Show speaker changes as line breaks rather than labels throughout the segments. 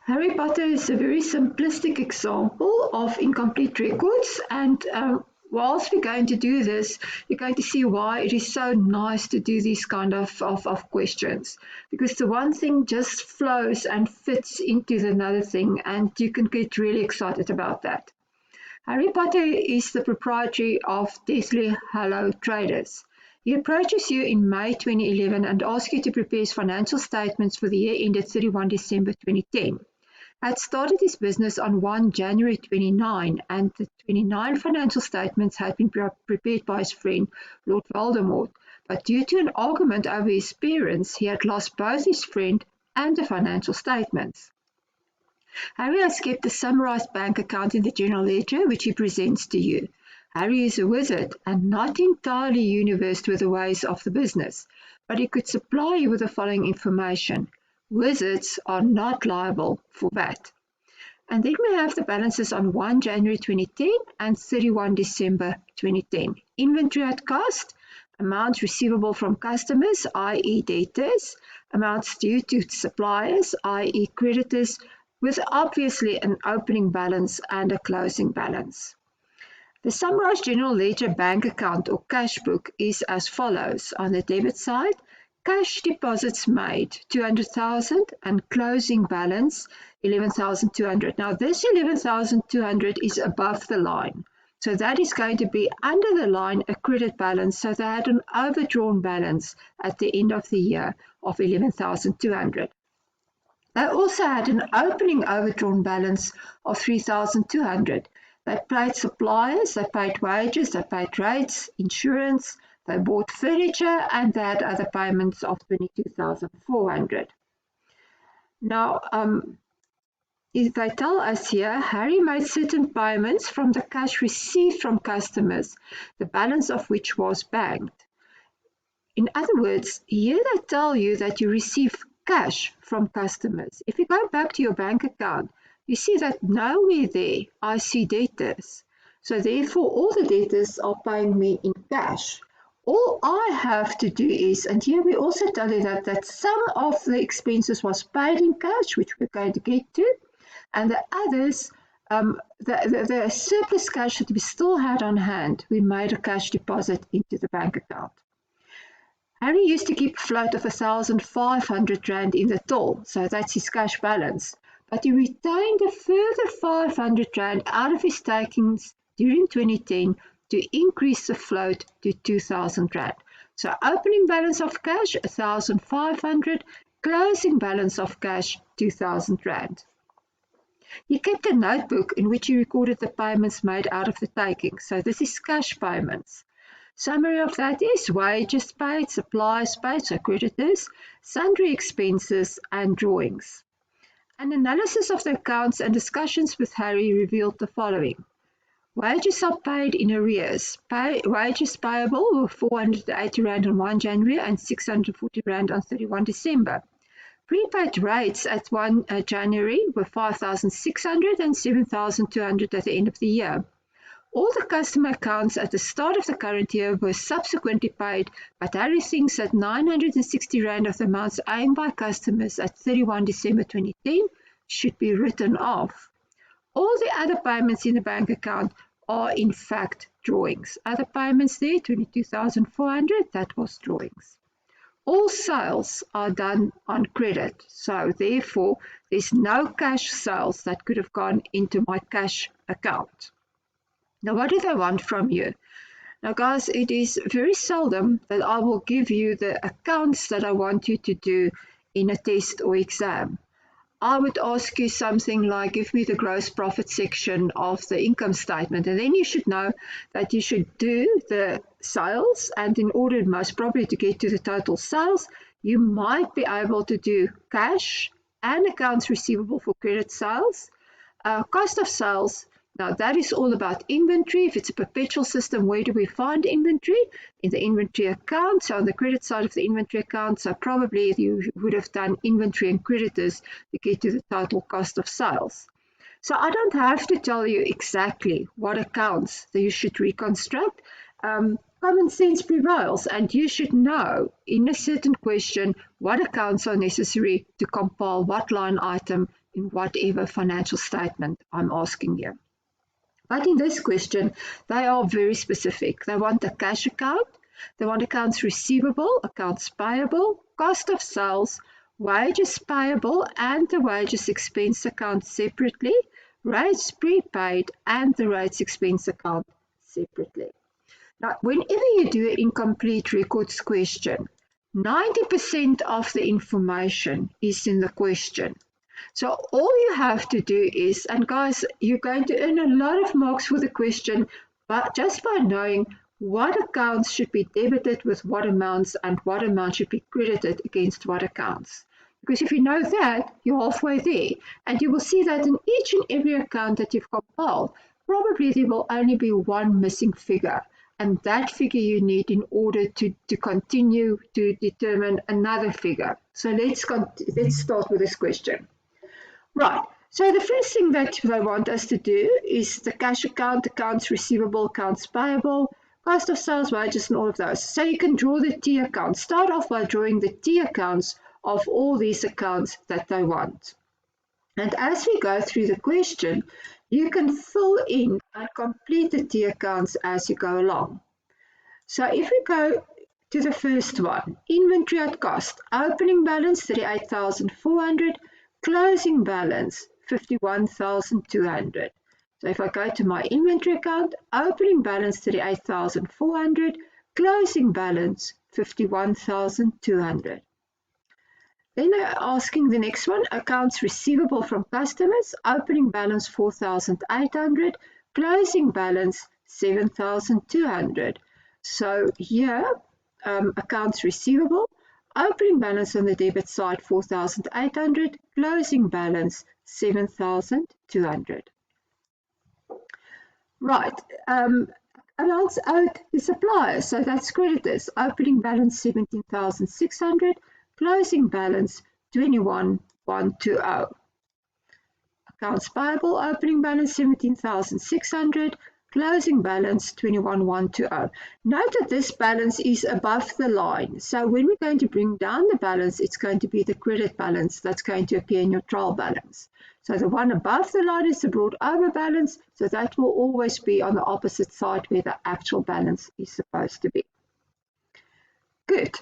Harry Potter is a very simplistic example of incomplete records, and whilst we're going to do this, you're going to see why it is so nice to do these kind of questions. Because the one thing just flows and fits into the another thing, and you can get really excited about that. Harry Potter is the proprietor of Deathly Hallow Traders. He approaches you in May 2011 and asks you to prepare his financial statements for the year ended 31 December 2010. Had started his business on 1 January 29, and the 29 financial statements had been prepared by his friend Lord Voldemort, but due to an argument over his parents, he had lost both his friend and the financial statements. Harry has kept a summarized bank account in the general ledger, which he presents to you. Harry is a wizard and not entirely unversed with the ways of the business, but he could supply you with the following information. Wizards are not liable for that. And then we have the balances on 1 January 2010 and 31 December 2010. Inventory at cost, amounts receivable from customers, i.e. debtors, amounts due to suppliers, i.e. creditors, with obviously an opening balance and a closing balance. The summarized general ledger bank account or cash book is as follows. On the debit side, cash deposits made 200,000 and closing balance 11,200. Now this 11,200 is above the line. So that is going to be under the line a credit balance. So they had an overdrawn balance at the end of the year of 11,200. They also had an opening overdrawn balance of 3,200. They paid suppliers, they paid wages, they paid rates, insurance, they bought furniture, and they had other payments of 22,400. Now, if they tell us here, Harry made certain payments from the cash received from customers, the balance of which was banked. In other words, here they tell you that you receive cash from customers. If you go back to your bank account, you see that nowhere there I see debtors. So therefore, all the debtors are paying me in cash. All I have to do is, and here we also tell you that some of the expenses was paid in cash, which we're going to get to, and the others, the surplus cash that we still had on hand, we made a cash deposit into the bank account. Harry used to keep a float of 1,500 rand in the till, so that's his cash balance. But he retained a further 500 rand out of his takings during 2010 to increase the float to 2,000 rand. So opening balance of cash 1,500, closing balance of cash 2,000 rand. He kept a notebook in which he recorded the payments made out of the takings. So this is cash payments. Summary of that is wages paid, supplies paid, so creditors, sundry expenses, and drawings. An analysis of the accounts and discussions with Harry revealed the following. Wages are paid in arrears. Wages payable were 480 Rand on 1 January and 640 Rand on 31 December. Prepaid rates at 1 January were 5,600 and 7,200 at the end of the year. All the customer accounts at the start of the current year were subsequently paid, but Harry thinks that 960 Rand of the amounts owed by customers at 31 December 2010 should be written off. All the other payments in the bank account are in fact drawings. Other payments there, 22,400, that was drawings. All sales are done on credit, so therefore there's no cash sales that could have gone into my cash account. Now, what do they want from you? Now, guys, it is very seldom that I will give you the accounts that I want you to do in a test or exam. I would ask you something like, give me the gross profit section of the income statement, and then you should know that you should do the sales, and in order most probably to get to the total sales, you might be able to do cash and accounts receivable for credit sales, cost of sales. Now that is all about inventory. If it's a perpetual system, where do we find inventory? In the inventory account, so on the credit side of the inventory account, so probably you would have done inventory and creditors to get to the total cost of sales. So I don't have to tell you exactly what accounts that you should reconstruct. Common sense prevails, and you should know in a certain question what accounts are necessary to compile what line item in whatever financial statement I'm asking you. But in this question, they are very specific. They want a cash account, they want accounts receivable, accounts payable, cost of sales, wages payable and the wages expense account separately, rates prepaid and the rates expense account separately. Now, whenever you do an incomplete records question, 90% of the information is in the question. So all you have to do is, and guys, you're going to earn a lot of marks for the question, but just by knowing what accounts should be debited with what amounts and what amount should be credited against what accounts. Because if you know that, you're halfway there. And you will see that in each and every account that you've compiled, probably there will only be one missing figure. And that figure you need in order to continue to determine another figure. So let's start with this question. Right, so the first thing that they want us to do is the cash account, accounts receivable, accounts payable, cost of sales, wages, and all of those. So you can draw the T account. Start off by drawing the T accounts of all these accounts that they want. And as we go through the question, you can fill in and complete the T accounts as you go along. So if we go to the first one, inventory at cost, opening balance 38,400, closing balance 51,200. So if I go to my inventory account, opening balance 38,400, closing balance 51,200. Then they're asking the next one, accounts receivable from customers, opening balance 4,800, closing balance 7,200. So here, accounts receivable, opening balance on the debit side 4,800, closing balance 7,200. Right, amounts owed to suppliers, so that's creditors, opening balance 17,600, closing balance 21,120. Accounts payable, opening balance 17,600, closing balance 21,120. Note that this balance is above the line. So when we're going to bring down the balance, it's going to be the credit balance that's going to appear in your trial balance. So the one above the line is the brought over balance. So that will always be on the opposite side where the actual balance is supposed to be. Good.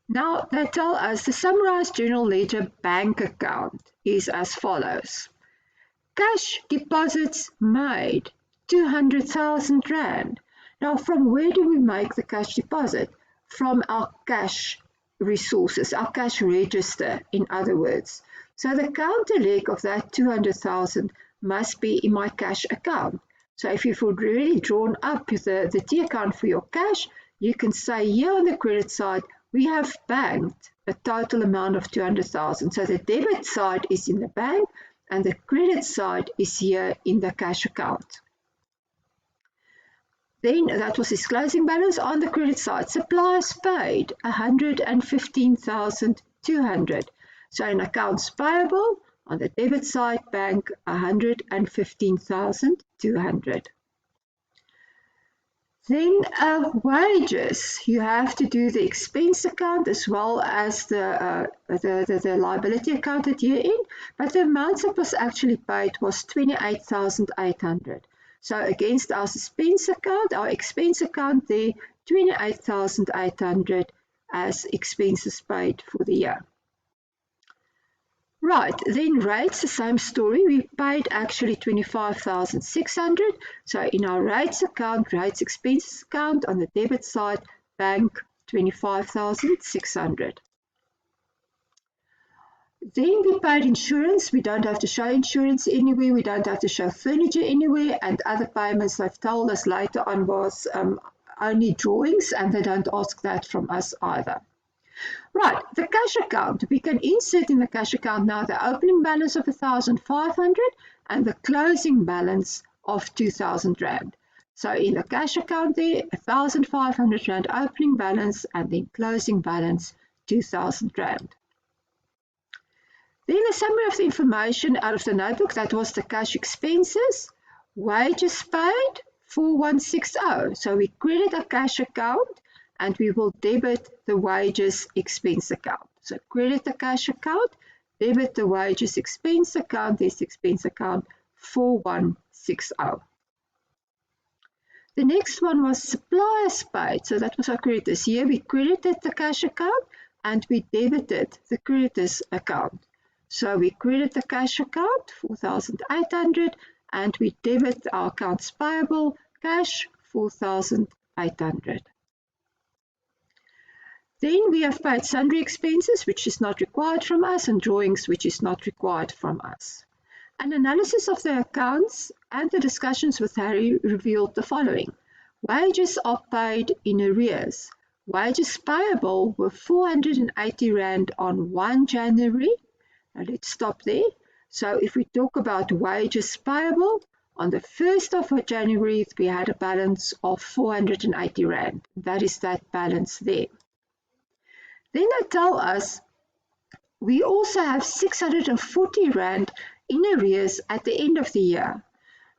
Now they tell us the summarized general ledger bank account is as follows. Cash deposits made 200,000 Rand. Now, from where do we make the cash deposit? From our cash resources, our cash register, in other words. So the counter leg of that 200,000 must be in my cash account. So if you've already drawn up the T account for your cash, you can say here on the credit side, we have banked a total amount of 200,000. So the debit side is in the bank and the credit side is here in the cash account. Then that was his closing balance on the credit side. Suppliers paid 115,200. So in accounts payable, on the debit side, bank 115,200. Then wages, you have to do the expense account as well as the liability account at year end, but the amount that was actually paid was 28,800. So against our expense account there, 28,800 as expenses paid for the year. Right, then rates, the same story. We paid actually 25,600. So in our rates account, rates expenses account on the debit side, bank 25,600. Then we paid insurance. We don't have to show insurance anywhere. We don't have to show furniture anywhere. And other payments they've told us later on was only drawings, and they don't ask that from us either. Right, the cash account. We can insert in the cash account now the opening balance of 1,500 and the closing balance of 2,000 Rand. So in the cash account there, 1,500 Rand opening balance and then closing balance 2,000 Rand. Then a summary of the information out of the notebook, that was the cash expenses, wages paid 4,160. So we credit a cash account and we will debit the wages expense account. So credit the cash account, debit the wages expense account, this expense account 4160. The next one was suppliers paid, so that was our creditors. Here we credited the cash account and we debited the creditors account. So we credit the cash account 4,800 and we debit our accounts payable cash 4,800. Then we have paid sundry expenses, which is not required from us, and drawings, which is not required from us. An analysis of the accounts and the discussions with Harry revealed the following. Wages are paid in arrears. Wages payable were 480 Rand on 1 January. Now let's stop there. So if we talk about wages payable, on the 1st of January, we had a balance of 480 Rand. That is that balance there. Then they tell us we also have 640 Rand in arrears at the end of the year.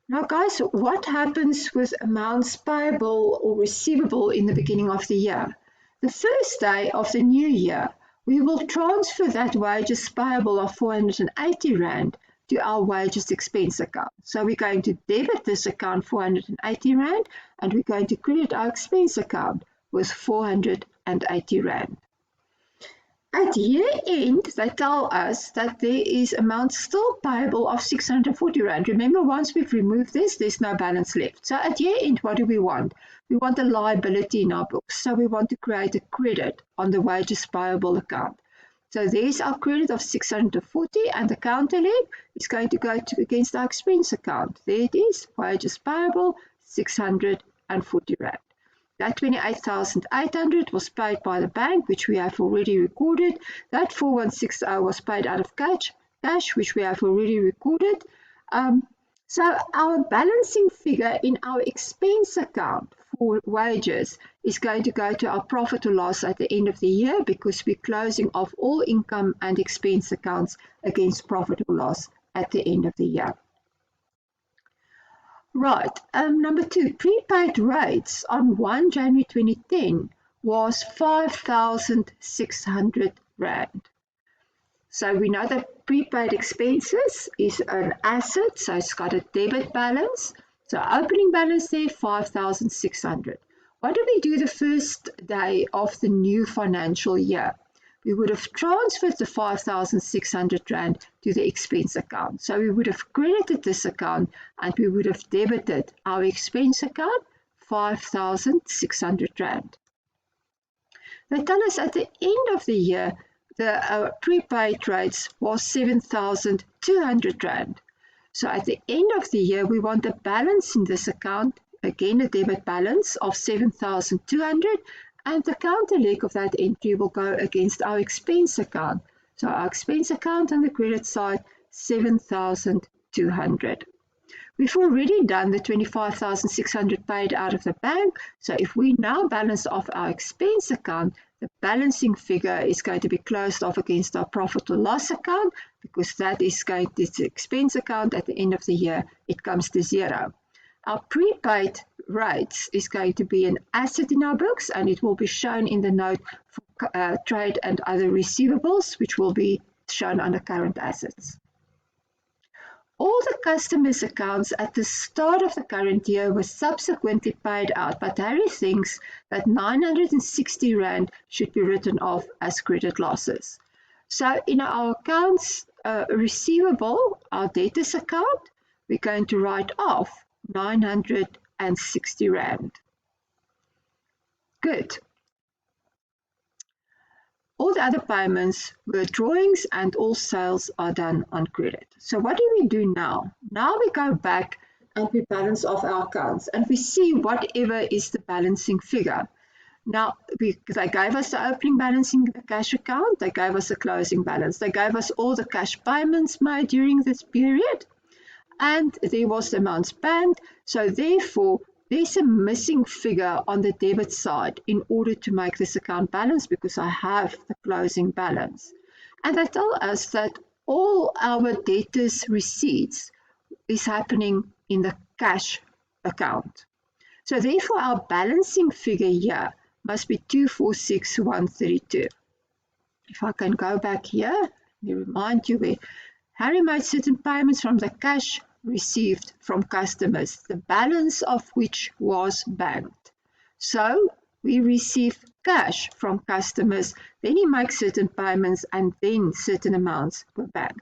Now guys, what happens with amounts payable or receivable in the beginning of the year? The first day of the new year, we will transfer that wages payable of 480 Rand to our wages expense account. So we're going to debit this account 480 Rand and we're going to credit our expense account with 480 Rand. At year end, they tell us that there is amount still payable of 640 Rand. Remember, once we've removed this, there's no balance left. So at year end, what do we want? We want a liability in our books. So we want to create a credit on the wages payable account. So there's our credit of 640 and the counter leg is going to go against our expense account. There it is, wages payable, 640 Rand. That 28,800 was paid by the bank, which we have already recorded. That 4160 was paid out of cash, which we have already recorded. So our balancing figure in our expense account for wages is going to go to our profit or loss at the end of the year because we're closing off all income and expense accounts against profit or loss at the end of the year. Right, number 2, prepaid rates on 1 January 2010 was 5,600 Rand. So we know that prepaid expenses is an asset, so it's got a debit balance. So opening balance there, 5,600. What do we do the first day of the new financial year? We would have transferred the 5,600 Rand to the expense account. So we would have credited this account and we would have debited our expense account 5,600 Rand. They tell us at the end of the year, the prepaid rates was 7,200 Rand. So at the end of the year, we want a balance in this account, again a debit balance of 7,200, and the counter leg of that entry will go against our expense account. So our expense account on the credit side, 7,200. We've already done the 25,600 paid out of the bank. So if we now balance off our expense account, the balancing figure is going to be closed off against our profit or loss account because that is going to the expense account at the end of the year. It comes to 0. Our prepaid rates is going to be an asset in our books and it will be shown in the note for trade and other receivables, which will be shown under current assets. All the customers' accounts at the start of the current year were subsequently paid out, but Harry thinks that 960 Rand should be written off as credit losses. So in our accounts receivable, our debtors account, we're going to write off 960 Rand. Good. All the other payments were drawings and all sales are done on credit. So what do we do now? Now we go back and we balance off our accounts and we see whatever is the balancing figure. Now, they gave us the opening balance in the cash account, they gave us a closing balance, they gave us all the cash payments made during this period, and there was the amounts paid. So therefore, there's a missing figure on the debit side in order to make this account balance because I have the closing balance. And they tell us that all our debtors' receipts is happening in the cash account. So therefore, our balancing figure here must be 246,132. If I can go back here Let me remind you where Harry made certain payments from the cash received from customers, the balance of which was banked. So we receive cash from customers, then he makes certain payments, and then certain amounts were banked.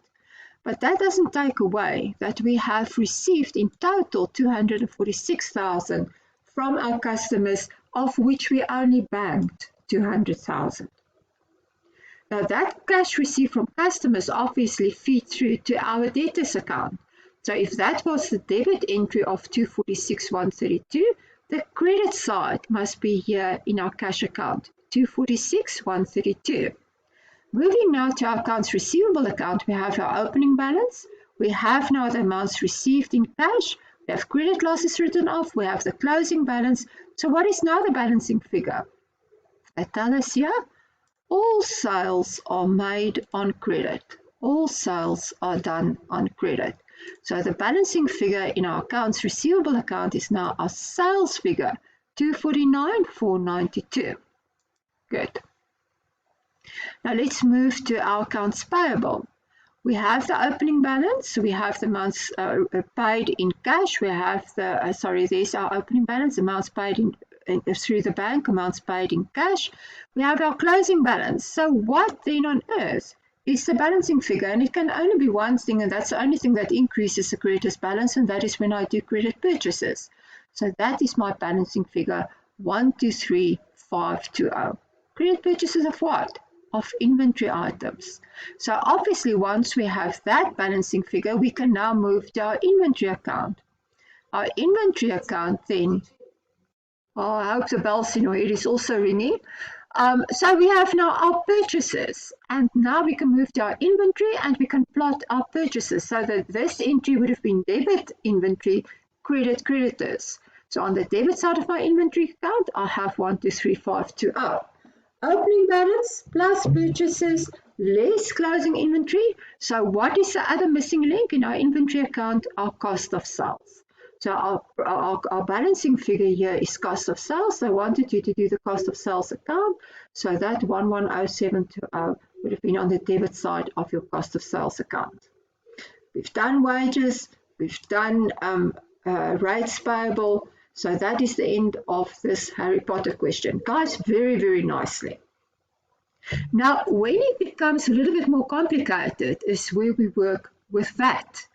But that doesn't take away that we have received in total 246,000 from our customers, of which we only banked 200,000. Now that cash received from customers obviously feed through to our debtors account. So if that was the debit entry of 246,132, the credit side must be here in our cash account, 246,132. Moving now to our accounts receivable account, we have our opening balance. We have now the amounts received in cash. We have credit losses written off. We have the closing balance. So what is now the balancing figure? They tell us here, all sales are made on credit. All sales are done on credit. So the balancing figure in our accounts receivable account is now our sales figure, 249,492. Good. Now let's move to our accounts payable. We have the opening balance, we have the amounts paid in cash, we have the, there's our opening balance, amounts paid through the bank, amounts paid in cash. We have our closing balance. So what then on earth is the balancing figure? And it can only be one thing, and that's the only thing that increases the creditors balance, and that is when I do credit purchases. So that is my balancing figure, 123,520. Credit purchases of what? Of inventory items. So obviously once we have that balancing figure, we can now move to our inventory account. Our inventory account then, I hope the bells in your head is also ringing. So we have now our purchases, and now we can move to our inventory and we can plot our purchases so that this entry would have been debit inventory, credit creditors. So on the debit side of my inventory account, I have 123,520. Opening balance plus purchases less closing inventory. So what is the other missing link in our inventory account? Our cost of sales. So our balancing figure here is cost of sales. So I wanted you to do the cost of sales account. So that 110720 would have been on the debit side of your cost of sales account. We've done wages. We've done rates payable. So that is the end of this Harry Potter question. Guys, very, very nicely. Now, when it becomes a little bit more complicated is where we work with VAT.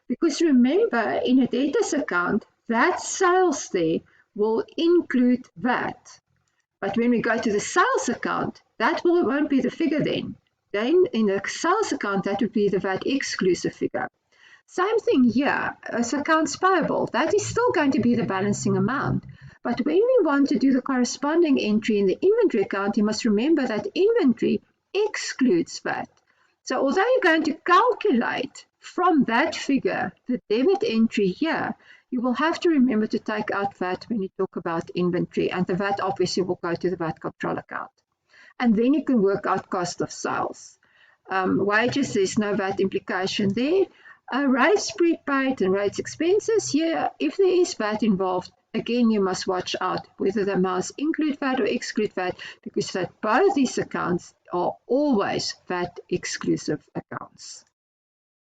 Because remember, in a debtors account, that sales there will include VAT. But when we go to the sales account, that won't be the figure then. Then in the sales account, that would be the VAT exclusive figure. Same thing here as accounts payable. That is still going to be the balancing amount. But when we want to do the corresponding entry in the inventory account, you must remember that inventory excludes VAT. So although you're going to calculate from that figure the debit entry here, you will have to remember to take out VAT when you talk about inventory, and the VAT obviously will go to the VAT control account. And then you can work out cost of sales. Wages, there's no VAT implication there. Rates prepaid and rates expenses, here, if there is VAT involved, again, you must watch out whether the amounts include VAT or exclude VAT, because that both these accounts are always VAT exclusive accounts.